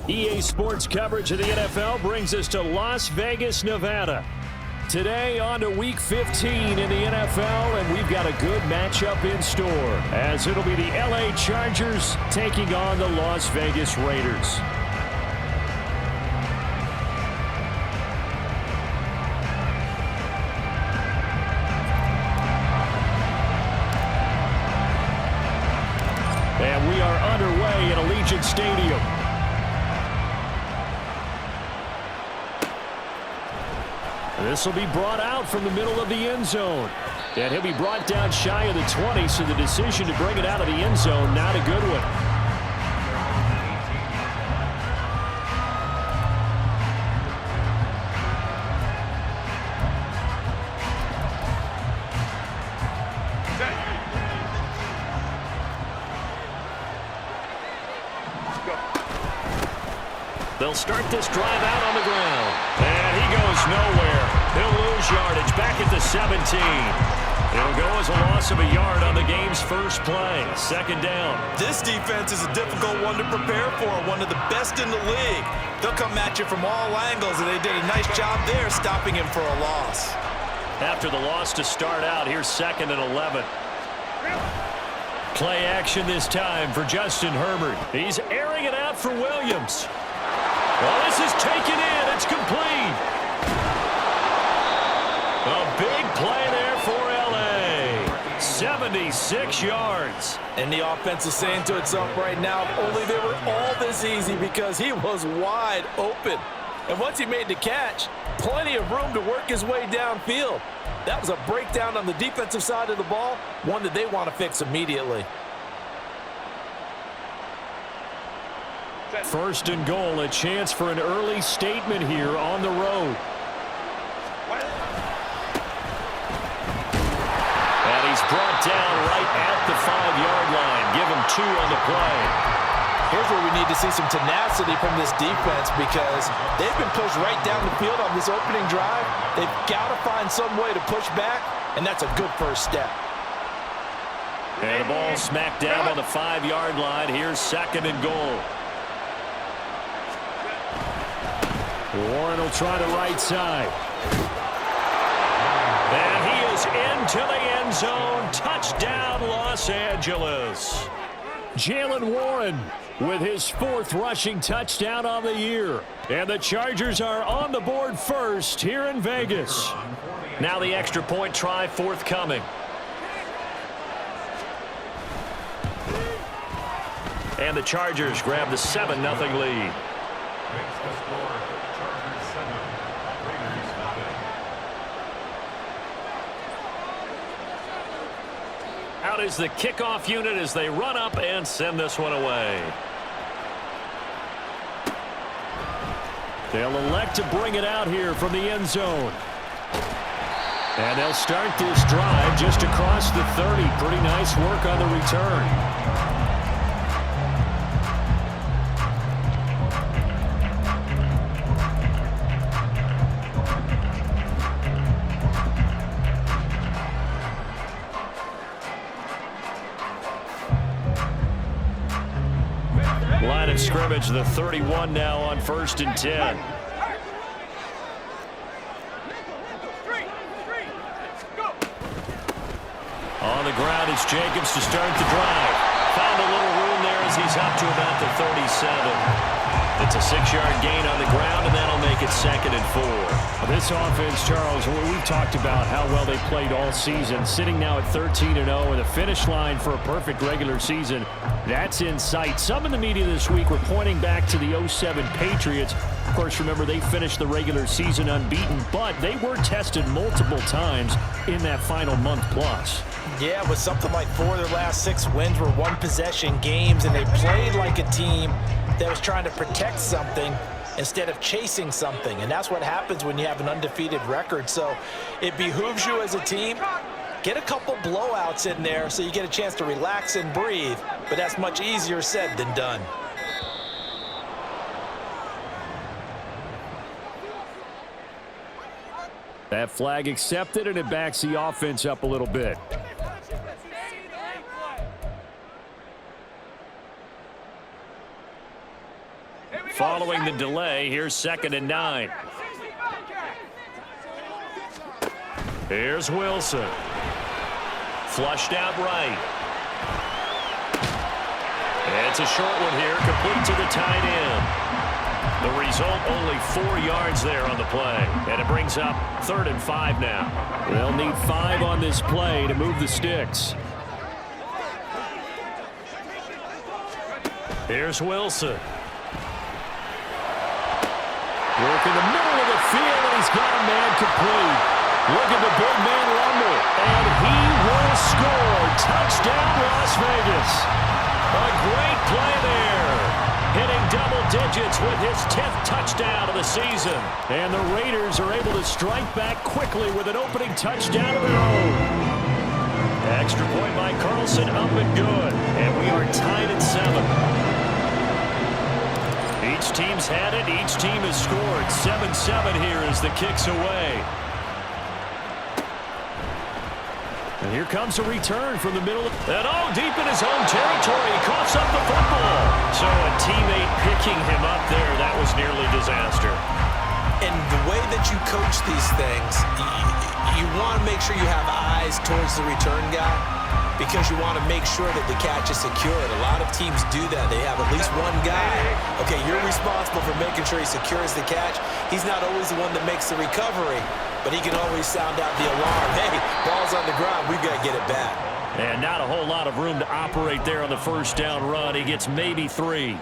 EA Sports coverage of the NFL brings us to Las Vegas, Nevada. Today on to Week 15 in the NFL, and we've got a good matchup in store, as it'll be the LA Chargers taking on the Las Vegas Raiders. And we are underway at Allegiant Stadium. This will be brought out from the middle of the end zone. And he'll be brought down shy of the 20, so the decision to bring it out of the end zone, not a good one. They'll start this drive out on the ground. And he goes nowhere. He'll lose yardage back at the 17. It'll go as a loss of a yard on the game's first play. Second down. This defense is a difficult one to prepare for, one of the best in the league. They'll come at you from all angles, and they did a nice job there stopping him for a loss. After the loss to start out, here's 2nd and 11. Play action this time for Justin Herbert. He's airing it out for Williams. Well, this is taken in. It's complete. A big play there for L.A. 76 yards. And the offense is saying to itself right now, only they were all this easy because he was wide open. And once he made the catch, plenty of room to work his way downfield. That was a breakdown on the defensive side of the ball, one that they want to fix immediately. First and goal, a chance for an early statement here on the road. And he's brought down right at the 5-yard line. Give him 2 on the play. Here's where we need to see some tenacity from this defense because they've been pushed right down the field on this opening drive. They've got to find some way to push back, and that's a good first step. And the ball smacked down on the 5-yard line. Here's 2nd and goal. Warren will try the right side. And he is into the end zone. Touchdown, Los Angeles. Jaylen Warren with his 4th rushing touchdown on the year. And the Chargers are on the board first here in Vegas. Now the extra point try forthcoming. And the Chargers grab the 7-0 lead. Out is the kickoff unit as they run up and send this one away. They'll elect to bring it out here from the end zone. And they'll start this drive just across the 30. Pretty nice work on the return. Line of scrimmage, the 31 now on 1st and 10. On the ground, it's Jacobs to start the drive. Found a little room there as he's up to about the 37. It's a 6-yard gain on the ground, and that'll make it 2nd and 4. This offense, Charles, we've talked about how well they played all season, sitting now at 13-0, and the finish line for a perfect regular season, that's in sight. Some in the media this week were pointing back to the 07 Patriots. Of course, remember, they finished the regular season unbeaten, but they were tested multiple times in that final month plus. Yeah, with something like 4 of their last 6 wins were one-possession games, and they played like a team that was trying to protect something instead of chasing something. And that's what happens when you have an undefeated record. So it behooves you as a team, get a couple blowouts in there so you get a chance to relax and breathe. But that's much easier said than done. That flag accepted, and it backs the offense up a little bit. Following the delay, here's 2nd and 9. Here's Wilson. Flushed out right. It's a short one here, complete to the tight end. The result, only 4 yards there on the play. And it brings up 3rd and 5 now. They'll need 5 on this play to move the sticks. Here's Wilson. Work in the middle of the field, and he's got a man complete. Look at the big man rumble, and he will score. Touchdown, Las Vegas. A great play there. Hitting double digits with his 10th touchdown of the season. And the Raiders are able to strike back quickly with an opening touchdown of their own. Extra point by Carlson, up and good. And we are tied at 7. Each team's had it. Each team has scored. 7-7 here as the kick's away. And here comes a return from the middle. And deep in his own territory. He coughs up the football. So a teammate picking him up there. That was nearly disaster. And the way that you coach these things, you want to make sure you have eyes towards the return guy, because you want to make sure that the catch is secured. A lot of teams do that. They have at least one guy. Okay, you're responsible for making sure he secures the catch. He's not always the one that makes the recovery, but he can always sound out the alarm. Hey, ball's on the ground. We've got to get it back. And not a whole lot of room to operate there on the first down run. He gets maybe 3.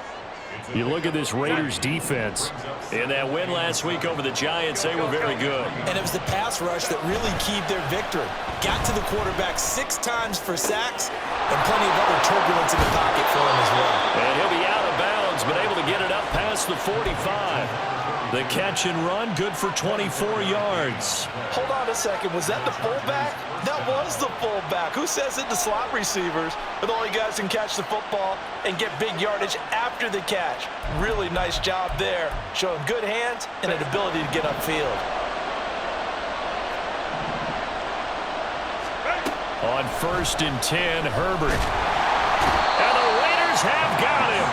You look at this Raiders defense. In that win last week over the Giants, they were very good. And it was the pass rush that really keyed their victory. Got to the quarterback 6 times for sacks, and plenty of other turbulence in the pocket for him as well. And he'll be out of bounds, but able to get it up past the 45. The catch and run, good for 24 yards. Hold on a second. Was that the fullback? That was the fullback. Who says it? The slot receivers are the only guys who can catch the football and get big yardage after the catch. Really nice job there, showing good hands and an ability to get upfield. On 1st and 10, Herbert. And the Raiders have got him.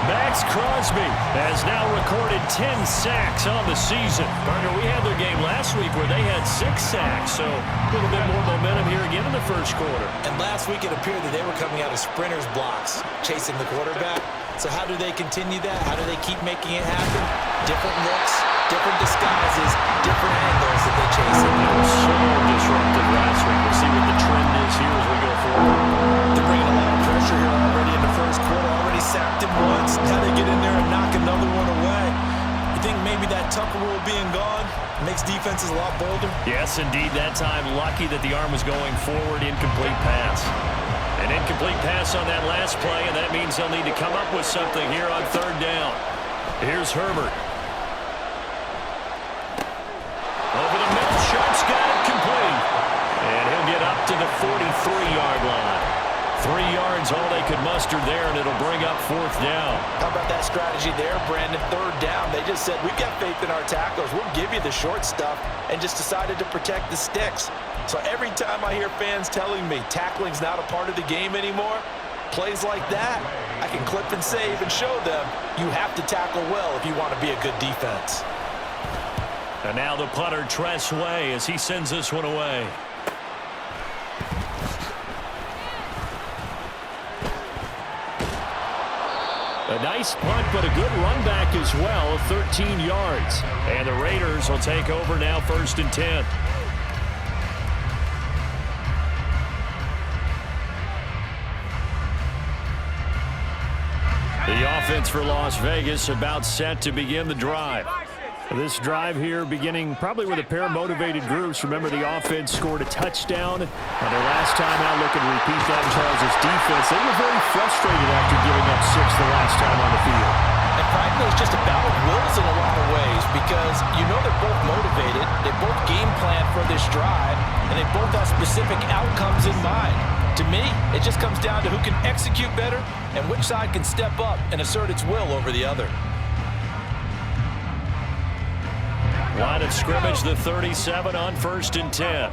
Max Crosby has now recorded 10 sacks on the season. Partner, we had their game last week where they had 6 sacks, so a little bit more momentum here again in the first quarter. And last week it appeared that they were coming out of sprinters blocks, chasing the quarterback. So how do they continue that? How do they keep making it happen? Different looks, different disguises, different angles that they chase it. It was so disruptive last week. We'll see what the trend is here as we go forward. They're bringing a lot of pressure here already in the first quarter. Already sacked him once. How they get in there and knock another one away? You think maybe that Tucker rule being gone makes defenses a lot bolder? Yes, indeed. That time, lucky that the arm was going forward. Incomplete pass. An incomplete pass on that last play, and that means they'll need to come up with something here on 3rd down. Here's Herbert. Over the middle, Sharp's got it complete. And he'll get up to the 43-yard line. 3 yards, all they could muster there, and it'll bring up 4th down. How about that strategy there, Brandon? 3rd down. They just said, we've got faith in our tackles. We'll give you the short stuff, and just decided to protect the sticks. So every time I hear fans telling me tackling's not a part of the game anymore, plays like that, I can clip and save and show them you have to tackle well if you want to be a good defense. And now the punter, Tress Way, as he sends this one away. A nice punt, but a good run back as well, 13 yards. And the Raiders will take over now, 1st and 10. The offense for Las Vegas about set to begin the drive. This drive here beginning probably with a pair of motivated groups. Remember, the offense scored a touchdown on their last time out. Looking to repeat that in Charles' defense. They were very frustrated after giving up 6 the last time on the field. And frankly, it's just a battle of wills in a lot of ways, because you know they're both motivated. They both game plan for this drive, and they both have specific outcomes in mind. To me, it just comes down to who can execute better and which side can step up and assert its will over the other. Line of scrimmage, the 37 on 1st and 10.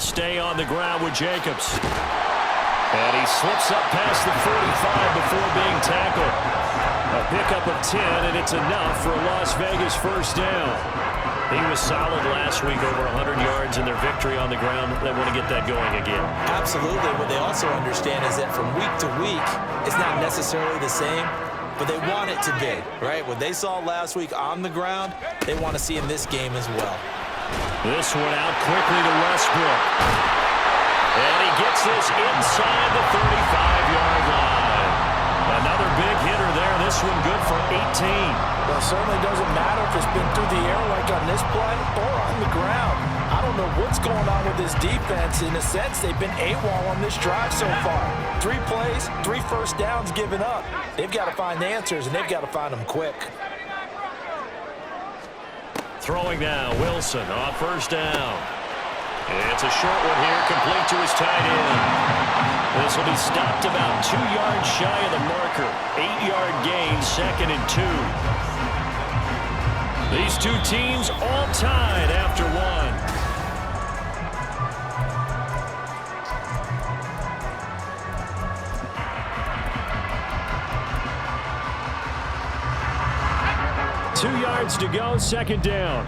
stay on the ground with Jacobs. And he slips up past the 45 before being tackled. A pickup of 10, and it's enough for a Las Vegas first down. He was solid last week, over 100 yards in their victory on the ground. They want to get that going again. Absolutely. What they also understand is that from week to week, it's not necessarily the same, but they want it to be, right? What they saw last week on the ground, they want to see in this game as well. This one out quickly to Westbrook. And he gets this inside the 35-yard line. Another big hitter there. This one good for 18. Well, it certainly doesn't matter if it's been through the air like on this play or on the ground. I don't know what's going on with this defense. In a sense, they've been AWOL on this drive so far. 3 plays, 3 first downs given up. They've got to find answers, and they've got to find them quick. Throwing now, Wilson on first down. It's a short one here, complete to his tight end. This will be stopped about 2 yards shy of the marker. 8-yard gain, 2nd and 2. These two teams all tied after one. Two yards to go, 2nd down.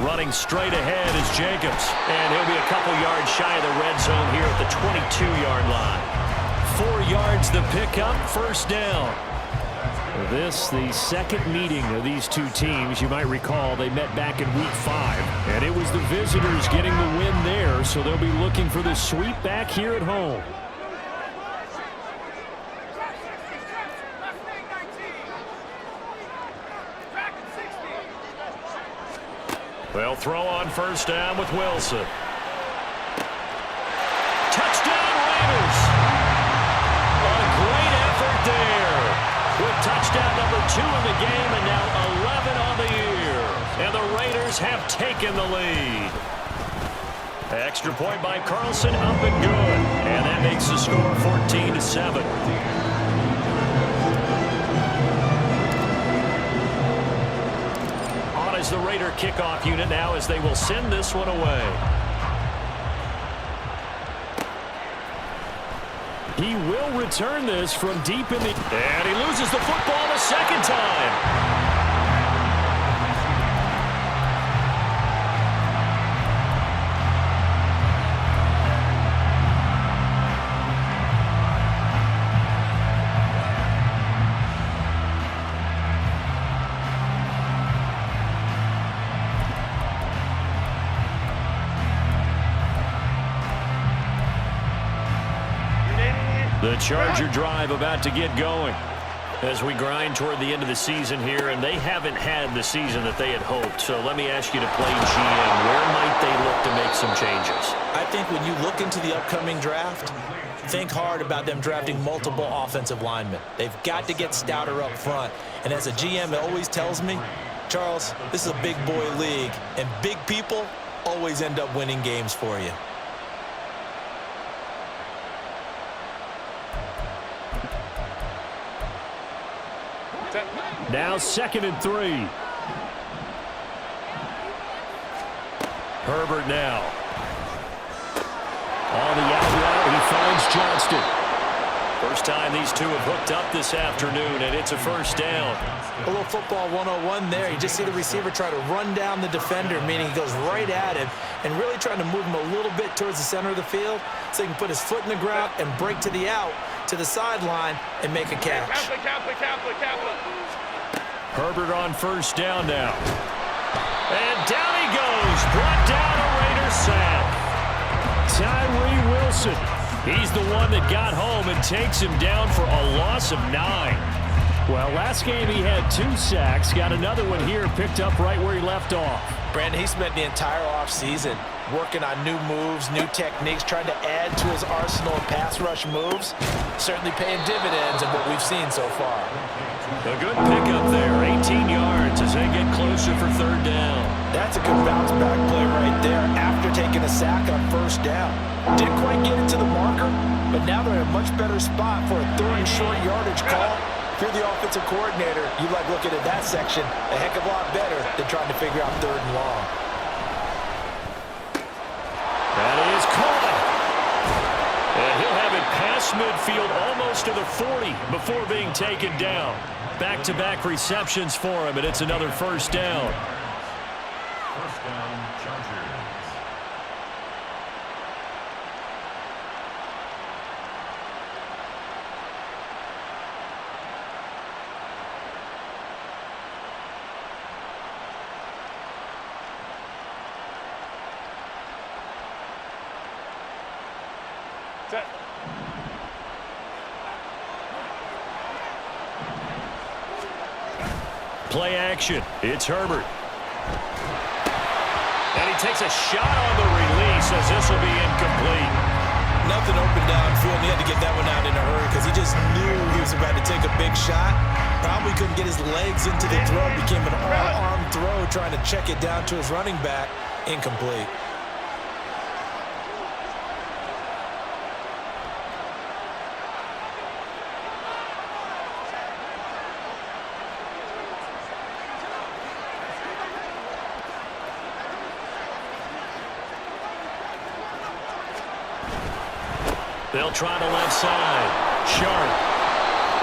Running straight ahead is Jacobs. And he'll be a couple yards shy of the red zone here at the 22-yard line. 4 yards the pickup, first down. This, the second meeting of these two teams. You might recall they met back in week 5. And it was the visitors getting the win there, so they'll be looking for the sweep back here at home. They'll throw on first down with Wilson. Touchdown Raiders! A great effort there. With touchdown number 2 in the game and now 11 on the year. And the Raiders have taken the lead. Extra point by Carlson, up and good. And that makes the score 14-7. Is the Raider kickoff unit now as they will send this one away. He will return this from deep in the... And he loses the football the second time. The Charger drive about to get going as we grind toward the end of the season here, and they haven't had the season that they had hoped. So let me ask you to play GM. Where might they look to make some changes? I think when you look into the upcoming draft, think hard about them drafting multiple offensive linemen. They've got to get stouter up front. And as a GM, it always tells me, Charles, this is a big boy league, and big people always end up winning games for you. Now 2nd and 3. Herbert now. On the out route, he finds Johnston. First time these two have hooked up this afternoon, and it's a first down. A little football 101 there. You just see the receiver try to run down the defender, meaning he goes right at him and really trying to move him a little bit towards the center of the field so he can put his foot in the ground and break to the out, to the sideline, and make a catch. Herbert on first down now. And down he goes. Brought down a Raider sack. Tyree Wilson. He's the one that got home and takes him down for a loss of 9. Well, last game he had 2 sacks. Got another one here picked up right where he left off. Brandon, he spent the entire offseason working on new moves, new techniques, trying to add to his arsenal of pass rush moves. Certainly paying dividends in what we've seen so far. A good pickup there, 18 yards as they get closer for 3rd down. That's a good bounce back play right there after taking a sack on first down. Didn't quite get it to the marker, but now they're in a much better spot for a 3rd and short yardage call. if you're the offensive coordinator, you like looking at that section a heck of a lot better than trying to figure out 3rd and long. That is caught. And he'll have it past midfield almost to the 40 before being taken down. Back-to-back receptions for him, and it's another first down. First down, Chargers. Play action. It's Herbert. And he takes a shot on the release as this will be incomplete. Nothing open downfield, and he had to get that one out in a hurry because he just knew he was about to take a big shot. Probably couldn't get his legs into the throw. Became an all-arm throw trying to check it down to his running back. Incomplete. They'll try the left side. Sharp.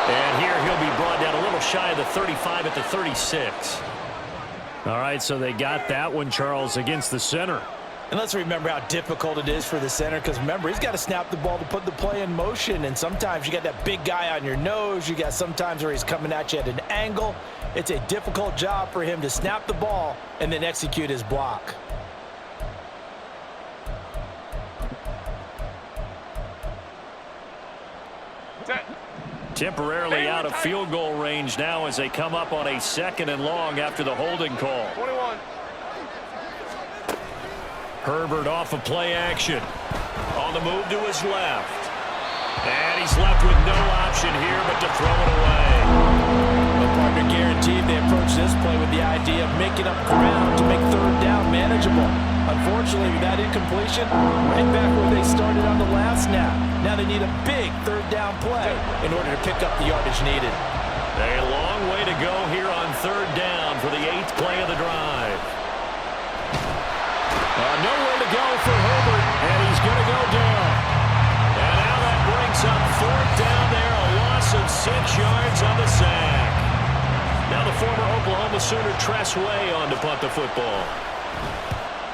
And here he'll be brought down a little shy of the 35 at the 36. All right, so they got that one, Charles, against the center. And let's remember how difficult it is for the center because, remember, he's got to snap the ball to put the play in motion. And sometimes you got that big guy on your nose. You got sometimes where he's coming at you at an angle. It's a difficult job for him to snap the ball and then execute his block. Temporarily out of field goal range now as they come up on a 2nd and long after the holding call. 21. Herbert off of play action. On the move to his left. And he's left with no option here but to throw it away. The partner guaranteed they approach this play with the idea of making up ground to make 3rd down manageable. Unfortunately, with that incompletion, right back where they started on the last snap. Now they need a big 3rd down play in order to pick up the yardage needed. A long way to go here on 3rd down for the 8th play of the drive. Nowhere to go for Herbert, and he's going to go down. And now that brings up 4th down there, a loss of 6 yards on the sack. Now the former Oklahoma Sooner Tress Way on to punt the football.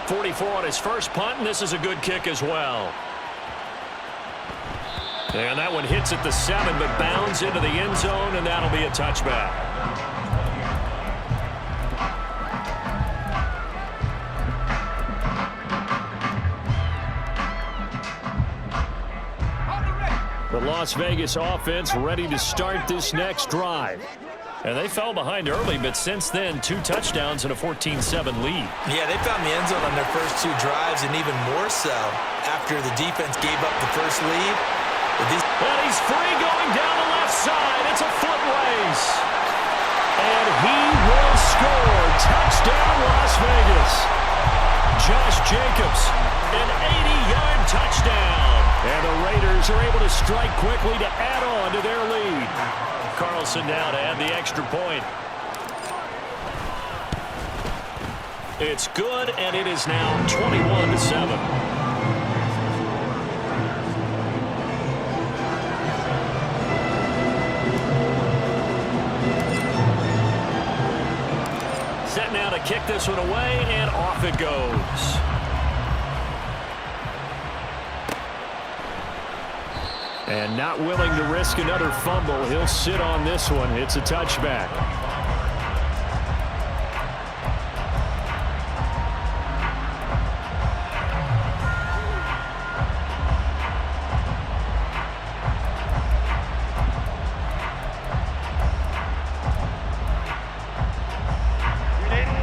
44 on his first punt, and this is a good kick as well. And that one hits at the 7, but bounds into the end zone, and that'll be a touchback. The Las Vegas offense ready to start this next drive. And they fell behind early, but since then, 2 touchdowns and a 14-7 lead. Yeah, they found the end zone on their first 2 drives, and even more so after the defense gave up the first lead. And he's free going down the left side. It's a foot race. And he will score. Touchdown, Las Vegas. Josh Jacobs, an 80-yard touchdown. And the Raiders are able to strike quickly to add on to their lead. Carlson now to add the extra point. It's good, and it is now 21-7. Set now to kick this one away, and off it goes. And not willing to risk another fumble, he'll sit on this one. It's a touchback.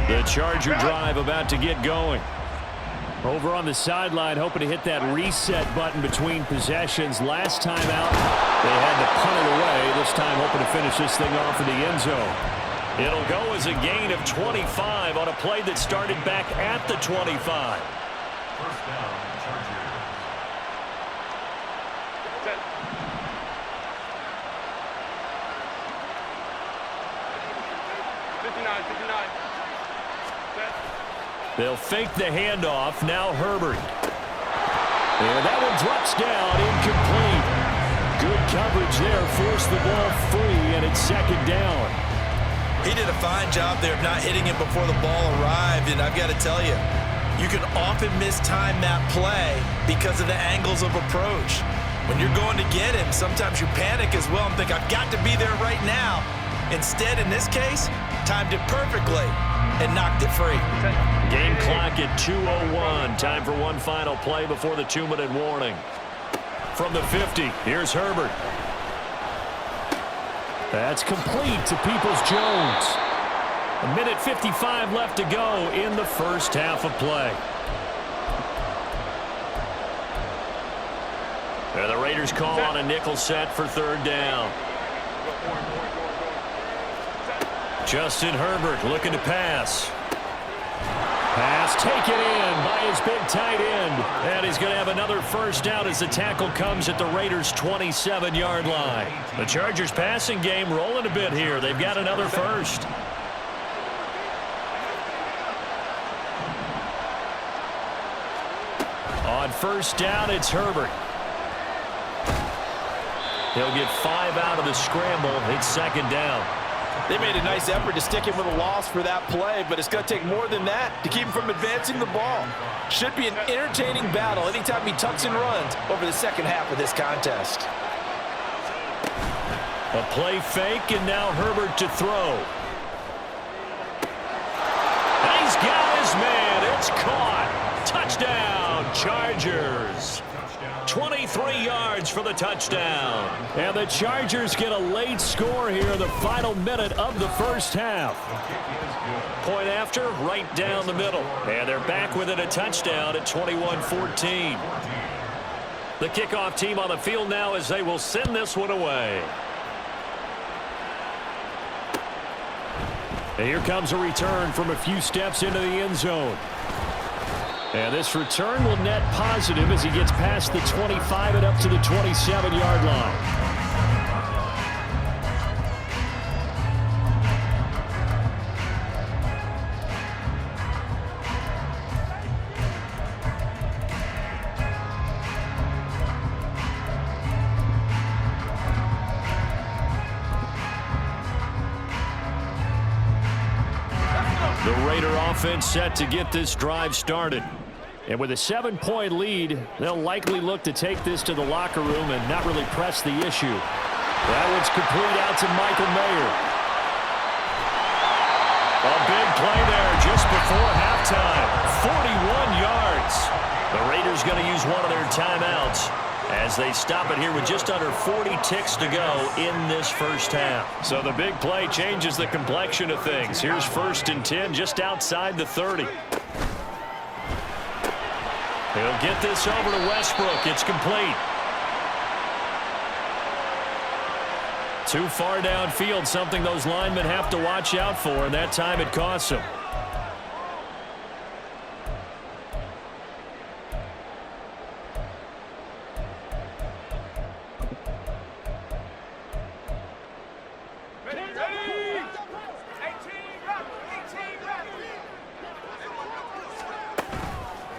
The Charger drive about to get going. Over on the sideline, hoping to hit that reset button between possessions. Last time out, they had to punt it away. This time, hoping to finish this thing off in the end zone. It'll go as a gain of 25 on a play that started back at the 25. First down, Chargers. They'll fake the handoff. Now Herbert. And that one drops down, incomplete. Good coverage there, forced the ball free, and it's second down. He did a fine job there of not hitting it before the ball arrived, and I've got to tell you, you can often mistime that play because of the angles of approach. When you're going to get him, sometimes you panic as well and think, I've got to be there right now. Instead, in this case, timed it perfectly and knocked it free. Game clock at 2:01. Time for one final play before the 2-minute warning. From the 50, here's Herbert. That's complete to Peoples-Jones. 1:55 left to go in the first half of play. And the Raiders call on a nickel set for third down. Justin Herbert looking to pass. Pass taken in by his big tight end. And he's going to have another first down as the tackle comes at the Raiders' 27-yard line. The Chargers passing game rolling a bit here. They've got another first. On first down, it's Herbert. He'll get 5 out of the scramble. It's second down. They made a nice effort to stick him with a loss for that play, but it's going to take more than that to keep him from advancing the ball. Should be an entertaining battle anytime he tucks and runs over the second half of this contest. A play fake, and now Herbert to throw. And he's got his man. It's caught. Touchdown, Chargers. 23 yards for the touchdown. And the Chargers get a late score here in the final minute of the first half. Point after, right down the middle. And they're back within a touchdown at 21-14. The kickoff team on the field now as they will send this one away. And here comes a return from a few steps into the end zone. And this return will net positive as he gets past the 25 and up to the 27-yard line. The Raider offense set to get this drive started. And with a 7-point lead, they'll likely look to take this to the locker room and not really press the issue. That one's complete out to Michael Mayer. A big play there just before halftime. 41 yards. The Raiders going to use one of their timeouts as they stop it here with just under 40 ticks to go in this first half. So the big play changes the complexion of things. Here's 1st and 10 just outside the 30. He'll get this over to Westbrook. It's complete. Too far downfield, something those linemen have to watch out for, and that time it costs them.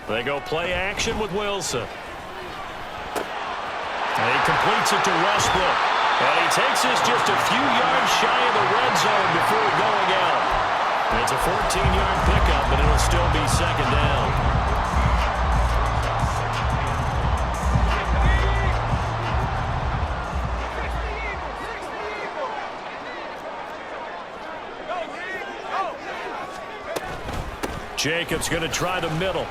They go play action with Wilson. And he completes it to Westbrook. And he takes this just a few yards shy of the red zone before going out. And it's a 14-yard pickup, but it'll still be second down. Jacobs going to try the middle.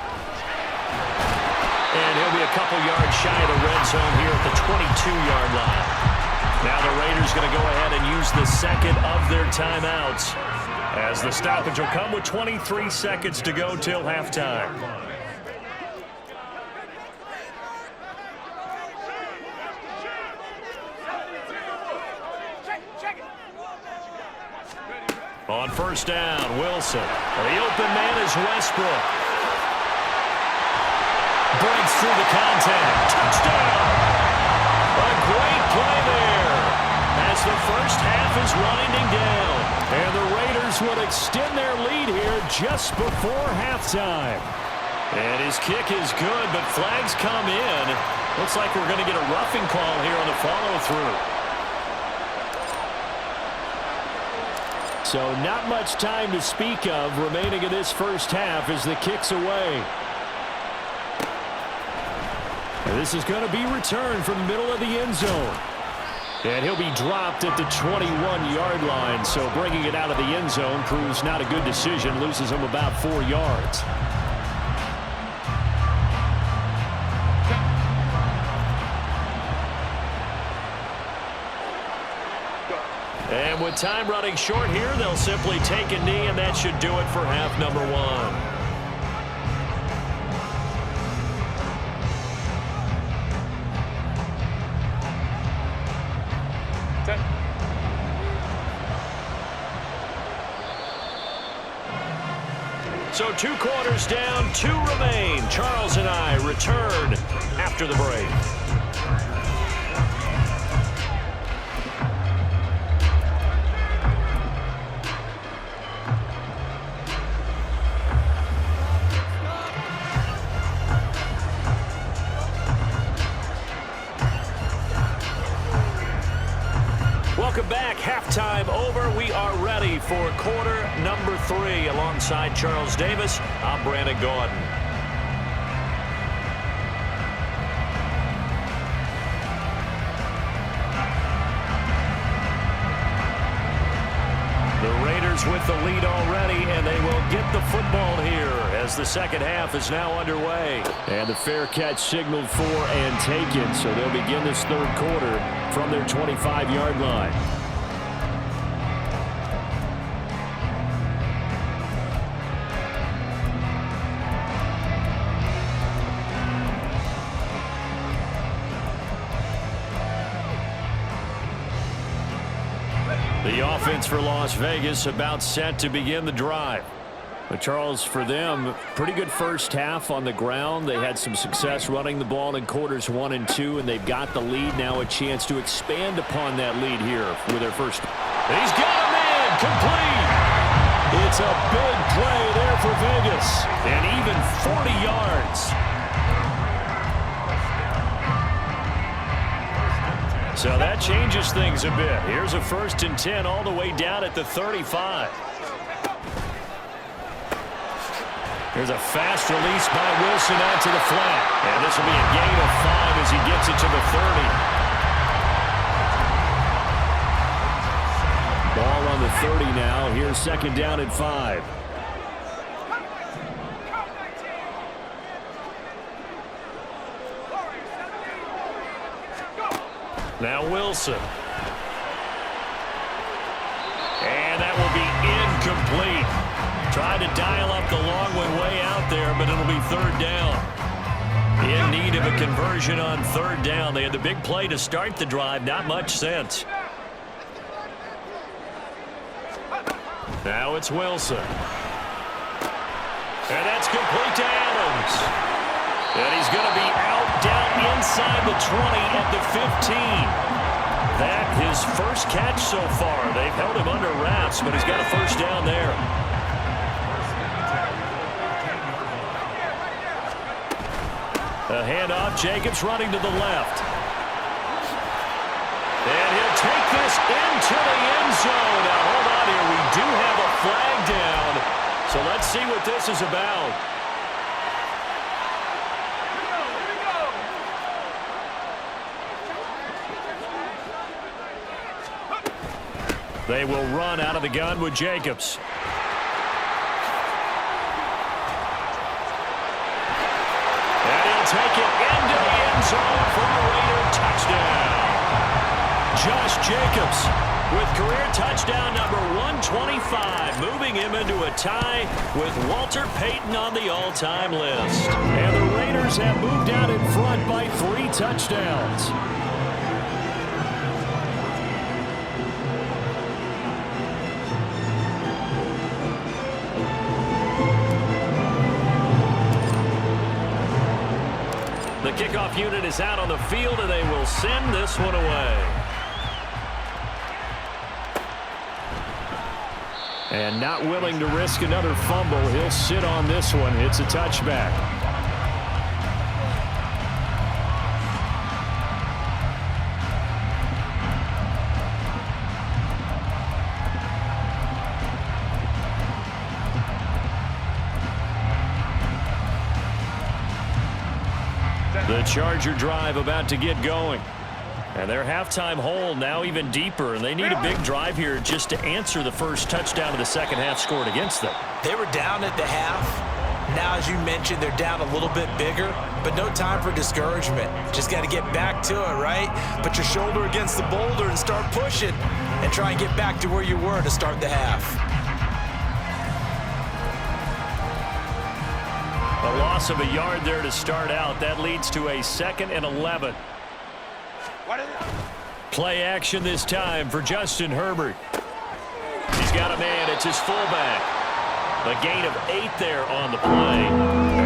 And he'll be a couple yards shy of the red zone here at the 22-yard line. Now the Raiders going to go ahead and use the second of their timeouts as the stoppage will come with 23 seconds to go till halftime. On first down, Wilson. The open man is Westbrook. Breaks through the contact. Touchdown! A great play there as the first half is winding down. And the Raiders would just before halftime. And his kick is good, but flags come in. Looks like we're going to get a roughing call here on the follow-through. So not much time to speak of remaining in this first half as the kick's away. And this is going to be returned from the middle of the end zone. And he'll be dropped at the 21-yard line. So bringing it out of the end zone proves not a good decision. Loses him about 4 yards. And with time running short here, they'll simply take a knee, and that should do it for half number one. So 2 quarters down, 2 remain. Charles and I return after the break. Welcome back. Halftime over. We are ready for quarter number 3. Alongside Charles Davis, I'm Brandon Gordon. The Raiders with the lead already, and they will get the football here as the second half is now underway. And the fair catch signaled for and taken, so they'll begin this third quarter from their 25-yard line. The offense for Las Vegas about set to begin the drive. But Charles, for them, pretty good first half on the ground. They had some success running the ball in quarters 1 and 2, and they've got the lead. Now a chance to expand upon that lead here with their first. He's got a man complete. It's a big play there for Vegas. And even 40 yards. So that changes things a bit. Here's a 1st and 10 all the way down at the 35. Here's a fast release by Wilson out to the flat. And this will be a gain of 5 as he gets it to the 30. Ball on the 30 now. Here's 2nd down and 5. Now Wilson. And that will be incomplete. Tried to dial up the long way out there, but it'll be 3rd down. In need of a conversion on 3rd down. They had the big play to start the drive. Not much sense. Now it's Wilson. And that's complete to Adams. And he's going to be out down inside the 20 at the 15. That his first catch so far. They've held him under wraps, but he's got a 1st down there. A handoff. Jacobs running to the left. And he'll take this into the end zone. Now, hold on here. We do have a flag down. So let's see what this is about. They will run out of the gun with Jacobs. And he'll take it into the end zone for a Raider touchdown. Josh Jacobs with career touchdown number 125, moving him into a tie with Walter Payton on the all-time list. And the Raiders have moved out in front by 3 touchdowns. The kickoff unit is out on the field, and they will send this one away. And not willing to risk another fumble. He'll sit on this one. It's a touchback. The Charger drive about to get going. And their halftime hole now even deeper, and they need a big drive here just to answer the first touchdown of the second half scored against them. They were down at the half. Now, as you mentioned, they're down a little bit bigger, but no time for discouragement. Just got to get back to it, right? Put your shoulder against the boulder and start pushing and try and get back to where you were to start the half. A loss of a yard there to start out. That leads to a 2nd and 11. Play action this time for Justin Herbert. He's got a man. It's his fullback. A gain of 8 there on the play.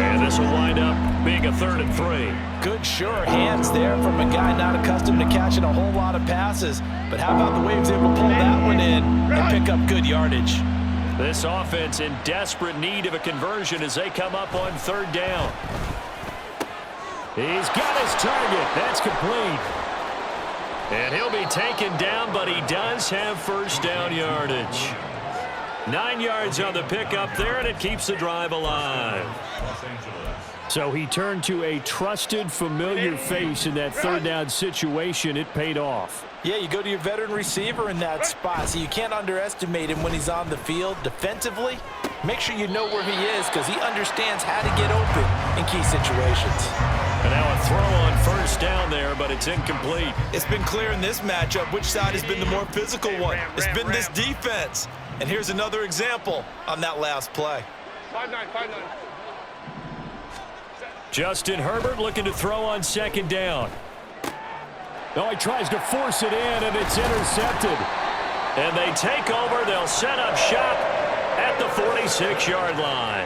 And this will wind up being a 3rd and 3. Good, sure hands there from a guy not accustomed to catching a whole lot of passes. But how about the way he was able to pull that one in and pick up good yardage? This offense in desperate need of a conversion as they come up on 3rd down. He's got his target. That's complete. And he'll be taken down, but he does have first down yardage. 9 yards on the pickup there, and it keeps the drive alive. So he turned to a trusted, familiar face in that 3rd down situation. It paid off. Yeah, you go to your veteran receiver in that spot, so you can't underestimate him when he's on the field defensively. Make sure you know where he is because he understands how to get open in key situations. And now a throw on first down there, but it's incomplete. It's been clear in this matchup which side has been the more physical one. It's been this defense. And here's another example on that last play. 5-9, 5-9. Justin Herbert looking to throw on 2nd down. Oh, he tries to force it in, and it's intercepted. And they take over. They'll set up shop at the 46-yard line.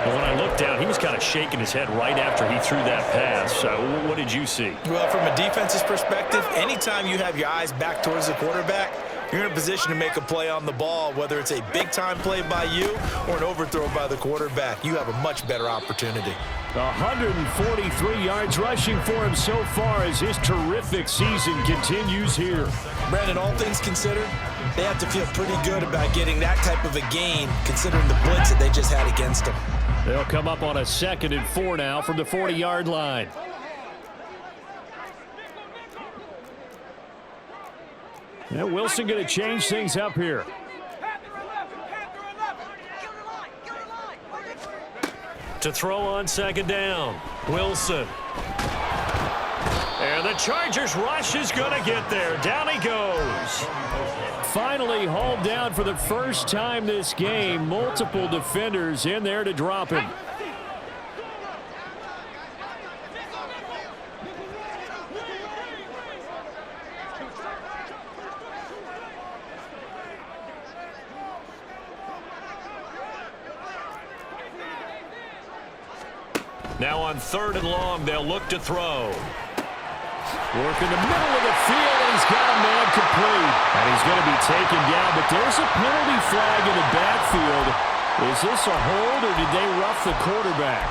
Well, when I looked down, he was kind of shaking his head right after he threw that pass. So what did you see? Well, from a defense's perspective, anytime you have your eyes back towards the quarterback, you're in a position to make a play on the ball, whether it's a big-time play by you or an overthrow by the quarterback. You have a much better opportunity. 143 yards rushing for him so far as his terrific season continues here. Brandon, all things considered, they have to feel pretty good about getting that type of a gain, considering the blitz that they just had against them. They'll come up on a 2nd and 4 now from the 40-yard line. Yeah, Wilson going to change things up here. To throw on 2nd down, Wilson. And the Chargers rush is going to get there. Down he goes. Finally hauled down for the first time this game. Multiple defenders in there to drop him. Now on 3rd and long, they'll look to throw. Work in the middle of the field, and he's got a man complete. And he's going to be taken down, but there's a penalty flag in the backfield. Is this a hold, or did they rough the quarterback?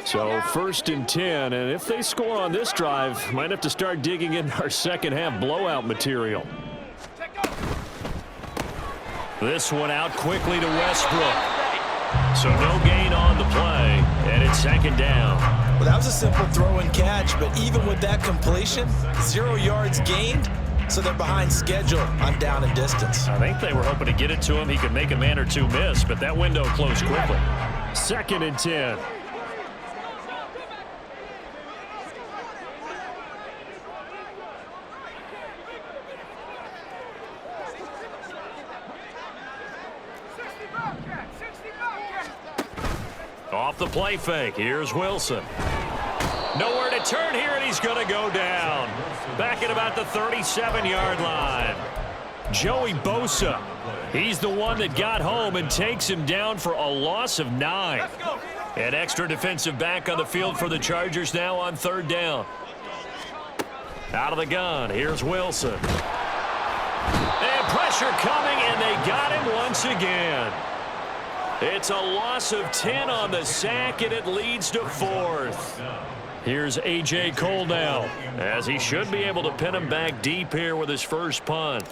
So 1st and 10, and if they score on this drive, might have to start digging in our second half blowout material. This one out quickly to Westbrook. So no gain on the play, and it's 2nd down. Well, that was a simple throw and catch, but even with that completion, 0 yards gained, so they're behind schedule on down and distance. I think they were hoping to get it to him. He could make a man or two miss, but that window closed quickly. 2nd and 10. Off the play fake. Here's Wilson. Nowhere to turn here, and he's going to go down. Back at about the 37-yard line. Joey Bosa. He's the one that got home and takes him down for a loss of 9. An extra defensive back on the field for the Chargers now on 3rd down. Out of the gun, here's Wilson. And pressure coming, and they got him once again. It's a loss of 10 on the sack, and it leads to 4th. Here's A.J. Cole now, as he should be able to pin him back deep here with his first punt.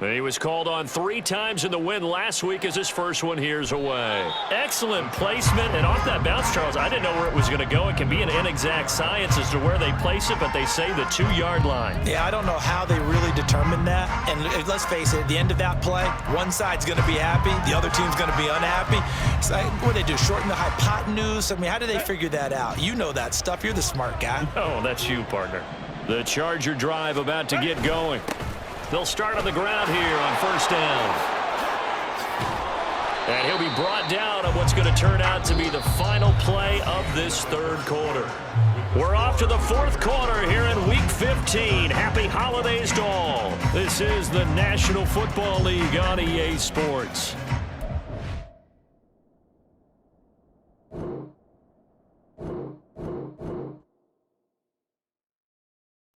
He was called on 3 times in the win last week as his first one here's away. Excellent placement, and off that bounce, Charles, I didn't know where it was going to go. It can be an inexact science as to where they place it, but they say the 2-yard line. Yeah, I don't know how they really determined that. And let's face it, at the end of that play, one side's going to be happy, the other team's going to be unhappy. So what do they do, shorten the hypotenuse? I mean, how do they figure that out? You know that stuff. You're the smart guy. Oh, that's you, partner. The Charger drive about to get going. They'll start on the ground here on 1st down. And he'll be brought down on what's going to turn out to be the final play of this 3rd quarter. We're off to the 4th quarter here in Week 15. Happy holidays to all. This is the National Football League on EA Sports.